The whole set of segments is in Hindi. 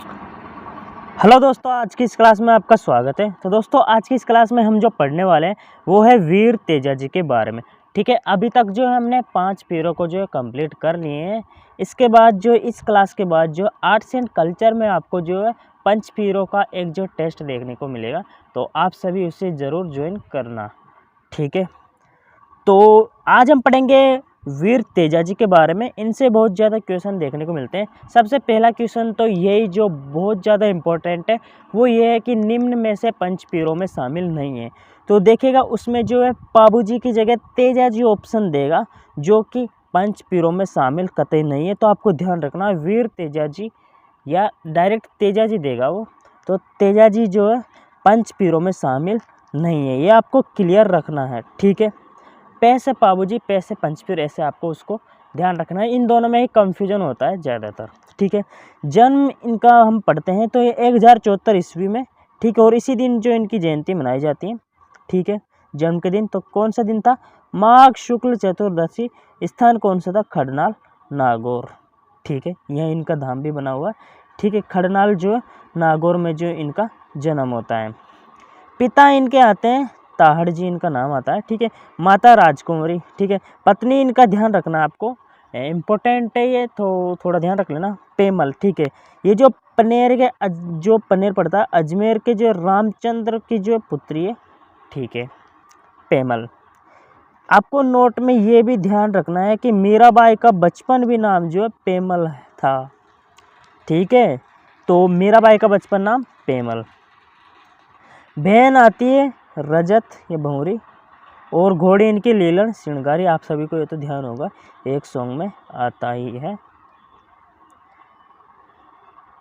हेलो दोस्तों, आज की इस क्लास में आपका स्वागत है। तो दोस्तों, आज की इस क्लास में हम जो पढ़ने वाले हैं वो है वीर तेजा जी के बारे में। ठीक है, अभी तक जो हमने 5 पीरों को जो है कंप्लीट कर लिए हैं। इसके बाद जो इस क्लास के बाद जो आर्ट्स एंड कल्चर में आपको जो है पंच पीरों का एक जो टेस्ट देखने को मिलेगा, तो आप सभी उसे ज़रूर ज्वाइन करना। ठीक है, तो आज हम पढ़ेंगे वीर तेजा जी के बारे में। इनसे बहुत ज़्यादा क्वेश्चन देखने को मिलते हैं। सबसे पहला क्वेश्चन तो यही जो बहुत ज़्यादा इम्पोर्टेंट है, वो ये है कि निम्न में से पंच पीरों में शामिल नहीं है। तो देखिएगा, उसमें जो है बाबू जी की जगह तेजा जी ऑप्शन देगा, जो कि पंच पीरों में शामिल कतई नहीं है। तो आपको ध्यान रखना, वीर तेजा जी या डायरेक्ट तेजा जी देगा वो। तो तेजा जी जो है पंच पीरों में शामिल नहीं है, ये आपको क्लियर रखना है। ठीक है, पैसे बाबूजी, पैसे पंचपीर, ऐसे आपको उसको ध्यान रखना है। इन दोनों में ही कंफ्यूजन होता है ज़्यादातर। ठीक है, जन्म इनका हम पढ़ते हैं तो ये 1074 ईस्वी में, ठीक है, और इसी दिन जो इनकी जयंती मनाई जाती है। ठीक है, जन्म के दिन तो कौन सा दिन था? माघ शुक्ल चतुर्दशी। स्थान कौन सा था? खडनाल नागौर। ठीक है, यह इनका धाम भी बना हुआ है। ठीक है, खडनाल जो है नागौर में जो इनका जन्म होता है। पिता इनके आते हैं ताहड़ जी, इनका नाम आता है। ठीक है, माता राजकुमारी। ठीक है, पत्नी इनका ध्यान रखना आपको, इम्पोर्टेंट है ये, तो थोड़ा ध्यान रख लेना, पेमल। ठीक है, ये जो पनेर के जो पनेर पड़ता है अजमेर के जो रामचंद्र की जो पुत्री है, ठीक है, पेमल। आपको नोट में ये भी ध्यान रखना है कि मीराबाई का बचपन भी नाम जो है पेमल था। ठीक है, तो मीराबाई का बचपन नाम पेमल। बहन आती है रजत या भंवरी, और घोड़े इनके लीलन श्रृंगारी। आप सभी को ये तो ध्यान होगा, एक सॉन्ग में आता ही है।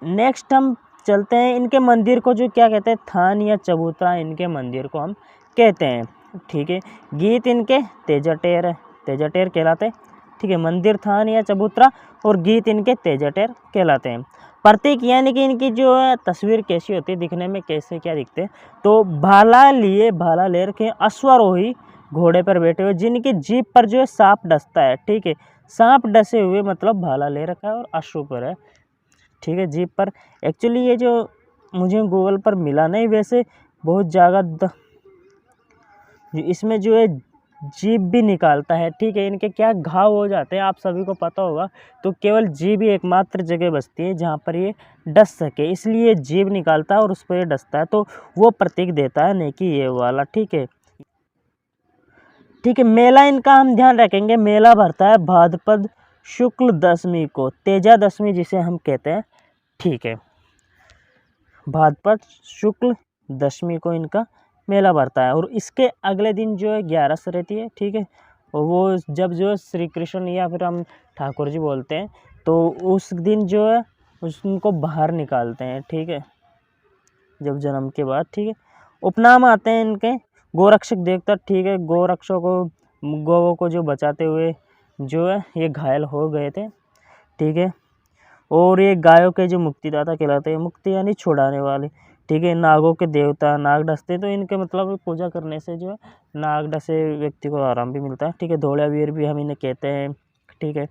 नेक्स्ट हम चलते हैं, इनके मंदिर को जो क्या कहते हैं? थान या चबूतरा इनके मंदिर को हम कहते हैं। ठीक है, गीत इनके तेजाटेर है, तेजाटेर कहलाते हैं। ठीक है, मंदिर थान या चबूतरा, और गीत इनके तेजाटेर कहलाते हैं। प्रतीक यानी कि इनकी जो है तस्वीर कैसी होती है, दिखने में कैसे क्या दिखते हैं? तो भाला लिए, भाला ले रखे, अश्वारोही घोड़े पर बैठे हुए, जिनकी जीभ पर जो है सांप डसता है। ठीक है, सांप डसे हुए मतलब भाला ले रखा है और अश्व पर है। ठीक है, जीप पर। एक्चुअली ये जो मुझे गूगल पर मिला नहीं, वैसे बहुत ज़्यादा इसमें जो है जीभ भी निकालता है। ठीक है, इनके क्या घाव हो जाते हैं आप सभी को पता होगा, तो केवल जीभ ही एकमात्र जगह बचती है जहाँ पर ये डस सके, इसलिए जीभ निकालता है और उस पर ये डसता है, तो वो प्रतीक देता है, नहीं कि ये वाला। ठीक है, ठीक है, मेला इनका हम ध्यान रखेंगे, मेला भरता है भाद्रपद शुक्ल दशमी को, तेजा दशमी जिसे हम कहते हैं। ठीक है, भाद्रपद शुक्ल दशमी को इनका मेला भरता है, और इसके अगले दिन जो है 11 रहती है। ठीक है, और वो जब जो श्री कृष्ण या फिर हम ठाकुर जी बोलते हैं, तो उस दिन जो है उनको बाहर निकालते हैं। ठीक है, जब जन्म के बाद। ठीक है, उपनाम आते हैं इनके गोरक्षक देवता। ठीक है, गोरक्षों को, गौओं को जो बचाते हुए जो है ये घायल हो गए थे। ठीक है, और ये गायों के जो मुक्तिदाता कहलाते हैं, मुक्ति यानी छुड़ाने वाले। ठीक है, नागों के देवता, नाग डसते, तो इनके मतलब पूजा करने से जो है नाग डसे व्यक्ति को आराम भी मिलता है। ठीक है, धौलावीर भी हम इन्हें कहते हैं। ठीक है,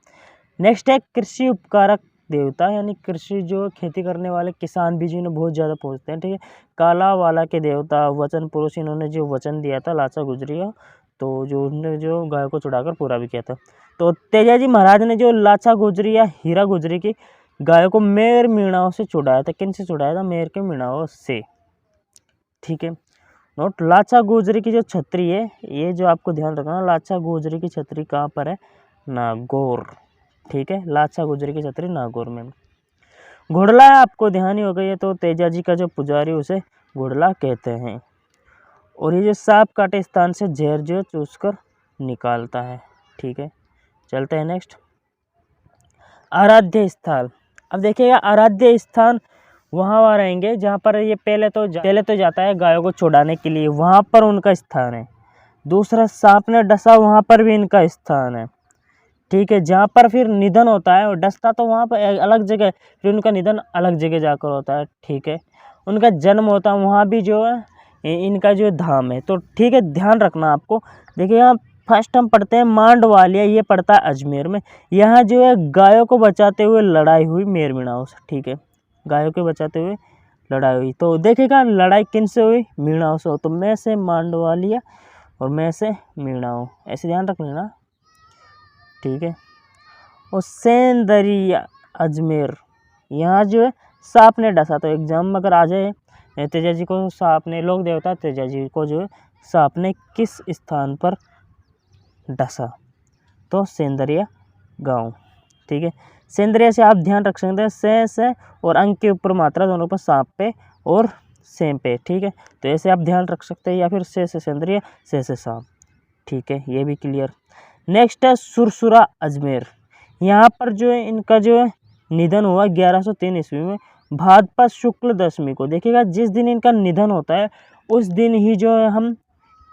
नेक्स्ट है कृषि उपकारक देवता, यानी कृषि जो खेती करने वाले किसान भी जिन्हें बहुत ज़्यादा पूजते हैं। ठीक है, काला वाला के देवता, वचन पुरुष, इन्होंने जो वचन दिया था लाचा गुजरिया, तो जो उन्होंने जो गाय को चुड़ाकर पूरा भी किया था। तो तेजाजी महाराज ने जो लाचा गुजरी या हीरा गुजरी की गाय को मेर मीणाओं से छुड़ाया था। किन से छुड़ाया था? मेर के मीणाओं से। ठीक है, नोट, लाचा गुजरी की जो छतरी है, ये जो आपको ध्यान रखना, लाचा गुजरी की छतरी कहाँ पर है? नागौर। ठीक है, लाचा गुजरी की छतरी नागौर में। घुड़ला है, आपको ध्यान ही हो गई है, तो तेजा जी का जो पुजारी उसे घुड़ला कहते हैं। और ये जो सांप काटे स्थान से जहर जो चूस कर निकालता है। ठीक है, चलते हैं नेक्स्ट, आराध्य स्थल। अब देखिएगा, आराध्य स्थान वहाँ रहेंगे जहाँ पर ये पहले तो जाता है गायों को छुड़ाने के लिए, वहाँ पर उनका स्थान है। दूसरा, सांप ने डसा, वहाँ पर भी इनका स्थान है। ठीक है, जहाँ पर फिर निधन होता है और डसता, तो वहाँ पर अलग जगह, फिर उनका निधन अलग जगह जाकर होता है। ठीक है, उनका जन्म होता है, वहाँ भी जो है इनका जो धाम है। तो ठीक है, ध्यान रखना आपको। देखिए, यहाँ फर्स्ट हम पढ़ते हैं मांडवालिया, ये पड़ता है अजमेर में। यहाँ जो है गायों को बचाते हुए लड़ाई हुई मेर मीणाओं से। ठीक है, गायों के बचाते हुए लड़ाई हुई। तो देखेगा लड़ाई किन से हुई, मीणाओं से। तो मैं से मांडवालिया और मैं से मीणाओं, ऐसे ध्यान रख लेना, ठीक है। और सेंदरिया अजमेर, यहाँ जो है सांप ने डसा। तो एग्जाम में अगर आ जाए तेजा जी को सांप ने, लोक देवता तेजा जी को जो है सांप ने किस स्थान पर डसा, तो सेंदरिया गांव, ठीक है। सेंदरिया से आप ध्यान रख सकते हैं, से और अंक के ऊपर मात्रा दोनों पर सांप पे और सेम पे, ठीक है। तो ऐसे आप ध्यान रख सकते हैं, या फिर से सेंदरिया, से सांप, ठीक है, ये भी क्लियर। नेक्स्ट है सुरसुरा अजमेर। यहाँ पर जो है इनका जो है निधन हुआ 1103 ईस्वी में भाद्रपद शुक्ल दशमी को। देखिएगा जिस दिन इनका निधन होता है उस दिन ही जो है हम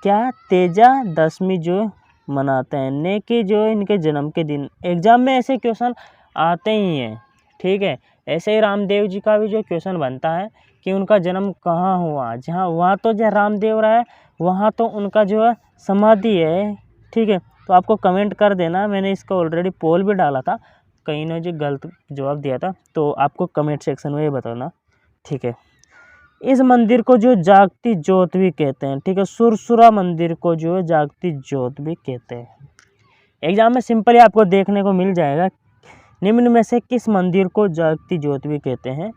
क्या, तेजा दशमी जो मनाते हैं, ने कि जो इनके जन्म के दिन। एग्जाम में ऐसे क्वेश्चन आते ही हैं, ठीक है। ऐसे ही रामदेव जी का भी जो क्वेश्चन बनता है कि उनका जन्म कहाँ हुआ, जहाँ वहाँ तो जहाँ रामदेव रहा है वहाँ तो उनका जो है समाधि है, ठीक है। तो आपको कमेंट कर देना, मैंने इसका ऑलरेडी पोल भी डाला था, कहीं ने जो गलत जवाब दिया था, तो आपको कमेंट सेक्शन में ये बताना, ठीक है। इस मंदिर को जो जागती ज्योत भी कहते हैं, ठीक है। सुरसुरा मंदिर को जो है जागती ज्योत भी कहते हैं। एग्जाम में सिंपली आपको देखने को मिल जाएगा, निम्न में से किस मंदिर को जागती ज्योत भी कहते हैं,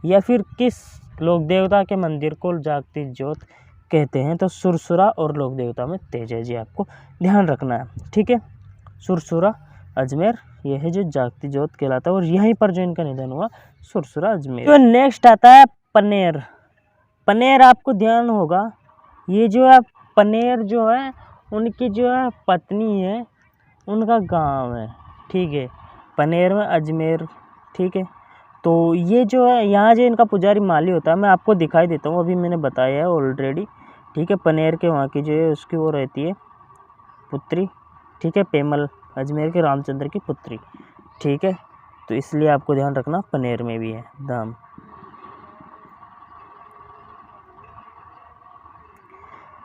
या फिर किस लोक देवता के मंदिर को जागती ज्योत कहते हैं। तो सुरसुरा और लोक देवता में तेजा जी आपको ध्यान रखना है, ठीक है। सुरसुरा अजमेर, यह है जो जागती ज्योत कहलाता है, और यहीं पर जो इनका निधन हुआ सुरसुरा अजमेर। तो नेक्स्ट आता है पनेर। पनेर आपको ध्यान होगा, ये जो है पनेर जो है उनकी जो है पत्नी है, उनका गांव है, ठीक है। पनेर में अजमेर, ठीक है। तो ये जो है यहाँ जो इनका पुजारी माली होता है, मैं आपको दिखाई देता हूँ, अभी मैंने बताया है ऑलरेडी, ठीक है। पनेर के वहाँ की जो है उसकी वो रहती है पुत्री, ठीक है, पेमल, अजमेर के रामचंद्र की पुत्री, ठीक है। तो इसलिए आपको ध्यान रखना पनेर में भी है धाम।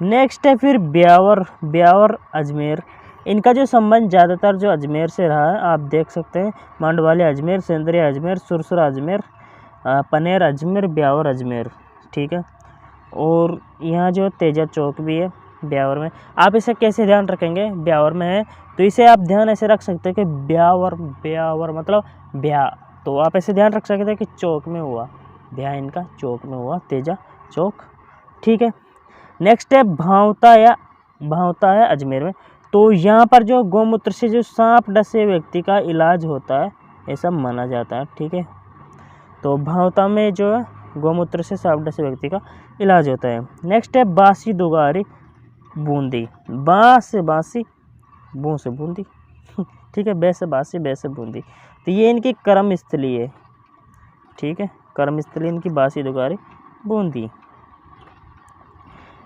नेक्स्ट है फिर ब्यावर। ब्यावर अजमेर, इनका जो संबंध ज़्यादातर जो अजमेर से रहा है, आप देख सकते हैं मांडवालिया अजमेर, सेंदरिया अजमेर, सुरसुरा अजमेर, पनेर अजमेर, ब्यावर अजमेर, ठीक है। और यहाँ जो तेजा चौक भी है ब्यावर में। आप इसे कैसे ध्यान रखेंगे, ब्यावर में है तो इसे आप ध्यान ऐसे रख सकते हैं कि ब्यावर, ब्यावर मतलब ब्याह, तो आप ऐसे ध्यान रख सकते हैं कि चौक में हुआ, ब्याह इनका चौक में हुआ, तेजा चौक, ठीक है। नेक्स्ट है भावता या भावता है अजमेर में। तो यहाँ पर जो गौमूत्र से जो सांप डसे व्यक्ति का इलाज होता है ऐसा माना जाता है, ठीक है। तो भावता में जो है गौमूत्र से सांप डसे व्यक्ति का इलाज होता है। नेक्स्ट है बासी दुगारी बूंदी। बाँस से बासी, बूँ से बूंदी, ठीक है, बे से बासी, बे से बूंदी। तो ये इनकी कर्म स्थली है, ठीक है, कर्म स्थली इनकी बासी दुगारी बूंदी।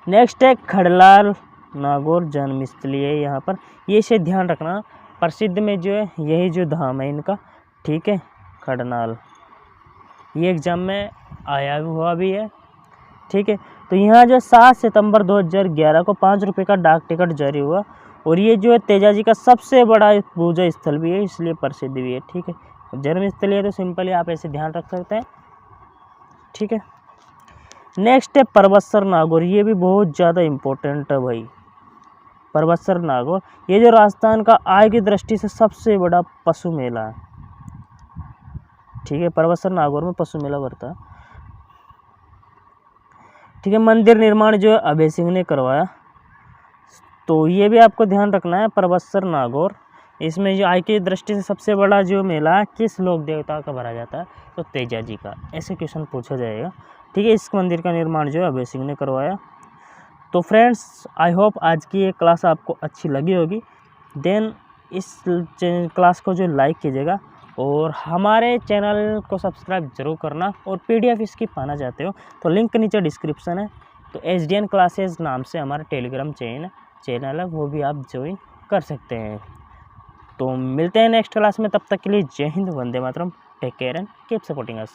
नेक्स्ट है खड़लाल नागौर जन्मस्थली है यहाँ पर, ये इसे ध्यान रखना, प्रसिद्ध में जो है यही जो धाम है इनका, ठीक है, खड़नाल। ये एग्जाम में आया हुआ भी है, ठीक है। तो यहाँ जो 7 सितंबर 2011 को 5 रुपये का डाक टिकट जारी हुआ, और ये जो है तेजा जी का सबसे बड़ा पूजा स्थल भी है, इसलिए प्रसिद्ध भी है, ठीक है। जन्मस्थली है तो सिंपली आप ऐसे ध्यान रख सकते हैं, ठीक है। नेक्स्ट है परबतसर नागौर, ये भी बहुत ज़्यादा इम्पोर्टेंट है भाई। परबतसर नागौर ये जो राजस्थान का आय की दृष्टि से सबसे बड़ा पशु मेला है, ठीक है। परबतसर नागौर में पशु मेला भरता है, ठीक है। मंदिर निर्माण जो है अभय सिंह ने करवाया, तो ये भी आपको ध्यान रखना है। परबतसर नागौर, इसमें जो आय की दृष्टि से सबसे बड़ा जो मेला है किस लोक देवता का भरा जाता है, तो तेजा जी का, ऐसे क्वेश्चन पूछा जाएगा, ठीक है। इस मंदिर का निर्माण जो है अभय सिंह ने करवाया। तो फ्रेंड्स आई होप आज की ये क्लास आपको अच्छी लगी होगी। देन इस क्लास को जो लाइक कीजिएगा, और हमारे चैनल को सब्सक्राइब जरूर करना, और PDF इसकी पाना चाहते हो तो लिंक नीचे डिस्क्रिप्शन है। तो SDN क्लासेस नाम से हमारा टेलीग्राम चैनल है, वो भी आप ज्वाइन कर सकते हैं। तो मिलते हैं नेक्स्ट क्लास में, तब तक के लिए जय हिंद, वंदे मातरम, take care and keep supporting us.